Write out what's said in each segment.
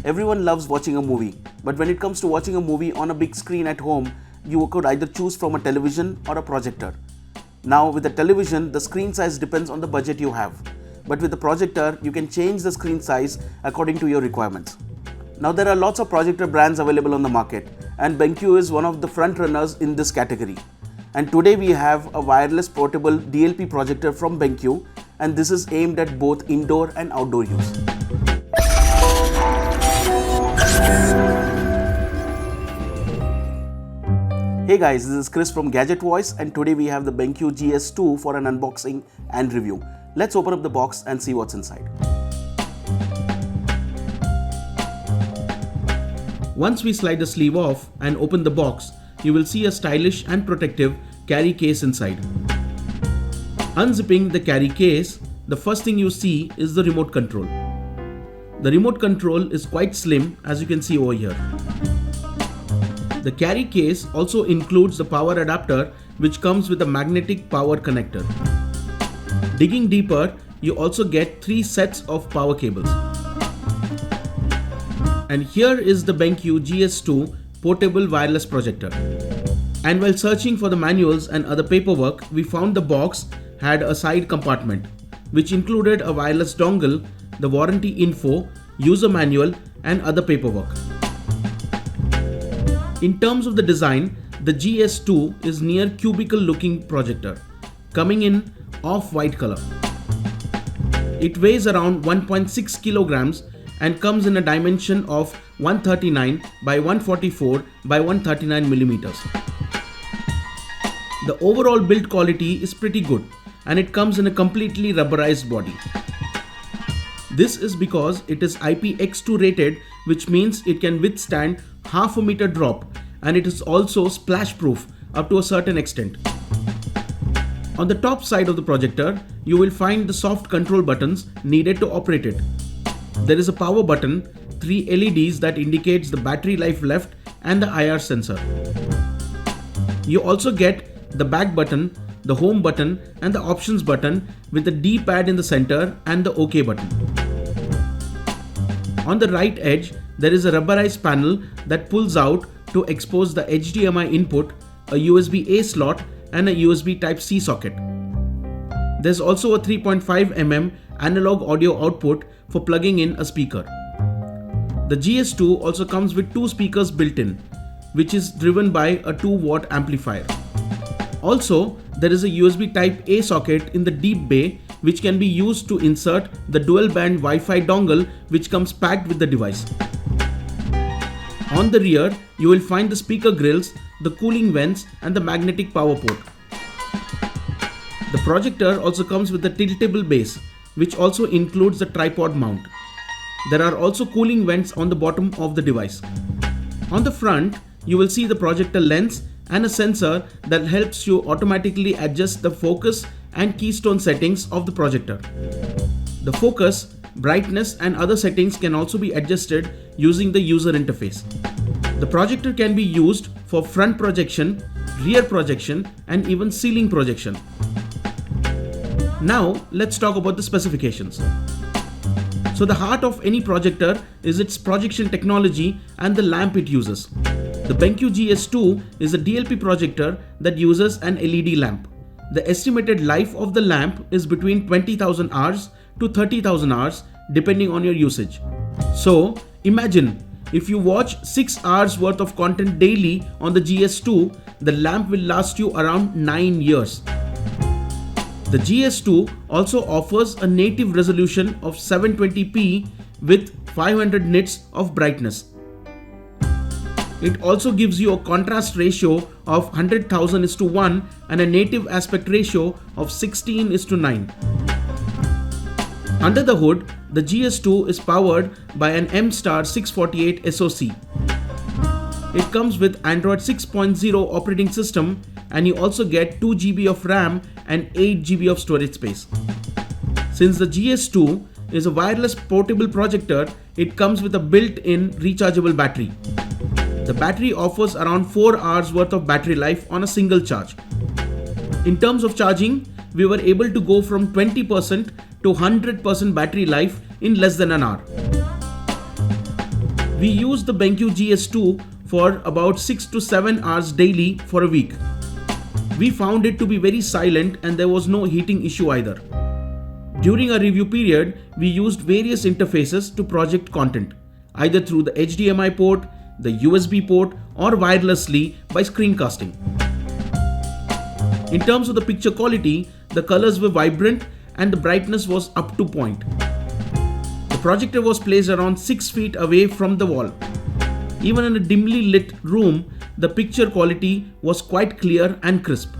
Everyone loves watching a movie, but when it comes to watching a movie on a big screen at home, you could either choose from a television or a projector. Now with the television, the screen size depends on the budget you have. But with the projector, you can change the screen size according to your requirements. Now there are lots of projector brands available on the market, and BenQ is one of the front runners in this category. And today we have a wireless portable DLP projector from BenQ, and this is aimed at both indoor and outdoor use. Hey guys, this is Chris from Gadget Voice, and today we have the BenQ GS2 for an unboxing and review. Let's open up the box and see what's inside. Once we slide the sleeve off and open the box, you will see a stylish and protective carry case inside. Unzipping the carry case, the first thing you see is the remote control. The remote control is quite slim, as you can see over here. The carry case also includes the power adapter, which comes with a magnetic power connector. Digging deeper, you also get 3 sets of power cables. And here is the BenQ GS2 portable wireless projector. And while searching for the manuals and other paperwork, we found the box had a side compartment, which included a wireless dongle, the warranty info, user manual, and other paperwork. In terms of the design, the GS2 is near cubicle looking projector, coming in off-white color. It weighs around 1.6 kilograms and comes in a dimension of 139 by 144 by 139 millimeters. The overall build quality is pretty good, and it comes in a completely rubberized body. This is because it is IPX2 rated, which means it can withstand half a meter drop, and it is also splash proof up to a certain extent. On the top side of the projector, you will find the soft control buttons needed to operate it. There is a power button, 3 LEDs that indicates the battery life left, and the IR sensor. You also get the back button, the home button, and the options button with the D-pad in the center and the OK button. On the right edge, there is a rubberized panel that pulls out to expose the HDMI input, a USB-A slot, and a USB Type-C socket. There's also a 3.5mm analog audio output for plugging in a speaker. The GS2 also comes with 2 speakers built in, which is driven by a 2-watt amplifier. Also, there is a USB Type-A socket in the deep bay, which can be used to insert the dual-band Wi-Fi dongle, which comes packed with the device. On the rear, you will find the speaker grills, the cooling vents, and the magnetic power port. The projector also comes with a tiltable base, which also includes the tripod mount. There are also cooling vents on the bottom of the device. On the front, you will see the projector lens and a sensor that helps you automatically adjust the focus and keystone settings of the projector. The focus, brightness, and other settings can also be adjusted using the user interface. The projector can be used for front projection, rear projection, and even ceiling projection. Now let's talk about the specifications. So the heart of any projector is its projection technology and the lamp it uses. The BenQ GS2 is a DLP projector that uses an LED lamp. The estimated life of the lamp is between 20,000 hours to 30,000 hours depending on your usage. So imagine if you watch 6 hours worth of content daily on the GS2, the lamp will last you around 9 years. The GS2 also offers a native resolution of 720p with 500 nits of brightness. It also gives you a contrast ratio of 100,000:1 and a native aspect ratio of 16:9. Under the hood, the GS2 is powered by an M-Star 648 SoC. It comes with Android 6.0 operating system, and you also get 2 GB of RAM and 8 GB of storage space. Since the GS2 is a wireless portable projector, it comes with a built-in rechargeable battery. The battery offers around 4 hours worth of battery life on a single charge. In terms of charging, we were able to go from 20% to 100% battery life in less than an hour. We used the BenQ GS2 for about 6 to 7 hours daily for a week. We found it to be very silent and there was no heating issue either. During our review period, we used various interfaces to project content, either through the HDMI port, the USB port, or wirelessly by screencasting. In terms of the picture quality, the colors were vibrant and the brightness was up to point. The projector was placed around 6 feet away from the wall. Even in a dimly lit room, the picture quality was quite clear and crisp.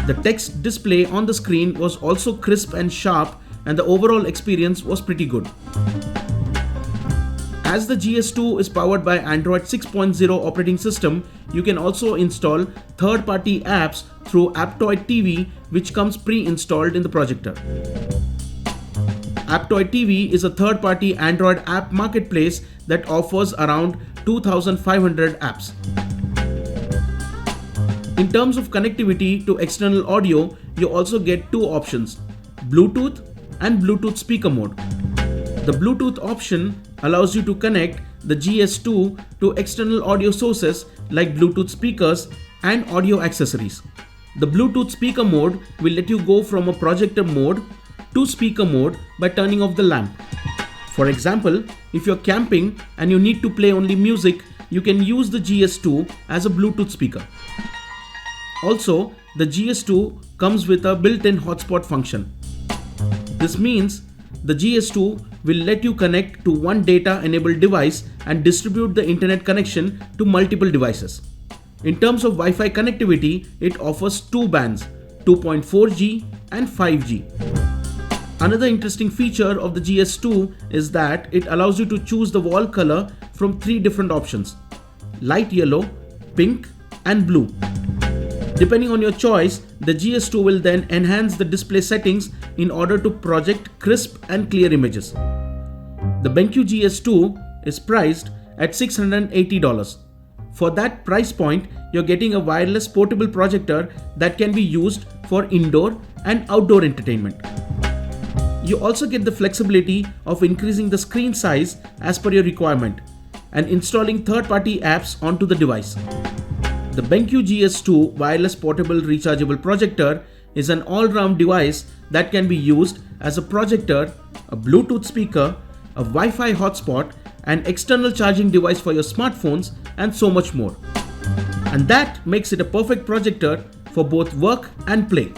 The text display on the screen was also crisp and sharp, and the overall experience was pretty good. As the GS2 is powered by Android 6.0 operating system, you can also install third-party apps through Aptoide TV, which comes pre-installed in the projector. Aptoide TV is a third-party Android app marketplace that offers around 2,500 apps. In terms of connectivity to external audio, you also get two options, Bluetooth and Bluetooth speaker mode. The Bluetooth option allows you to connect the GS2 to external audio sources like Bluetooth speakers and audio accessories. The Bluetooth speaker mode will let you go from a projector mode to speaker mode by turning off the lamp. For example, if you're camping and you need to play only music, you can use the GS2 as a Bluetooth speaker. Also, the GS2 comes with a built-in hotspot function. This means the GS2 will let you connect to one data-enabled device and distribute the internet connection to multiple devices. In terms of Wi-Fi connectivity, it offers two bands, 2.4G and 5G. Another interesting feature of the GS2 is that it allows you to choose the wall color from three different options: light yellow, pink, and blue. Depending on your choice, the GS2 will then enhance the display settings in order to project crisp and clear images. The BenQ GS2 is priced at $680. For that price point, you're getting a wireless portable projector that can be used for indoor and outdoor entertainment. You also get the flexibility of increasing the screen size as per your requirement and installing third-party apps onto the device. The BenQ GS2 wireless portable rechargeable projector is an all-round device that can be used as a projector, a Bluetooth speaker, a Wi-Fi hotspot, an external charging device for your smartphones, and so much more. And that makes it a perfect projector for both work and play.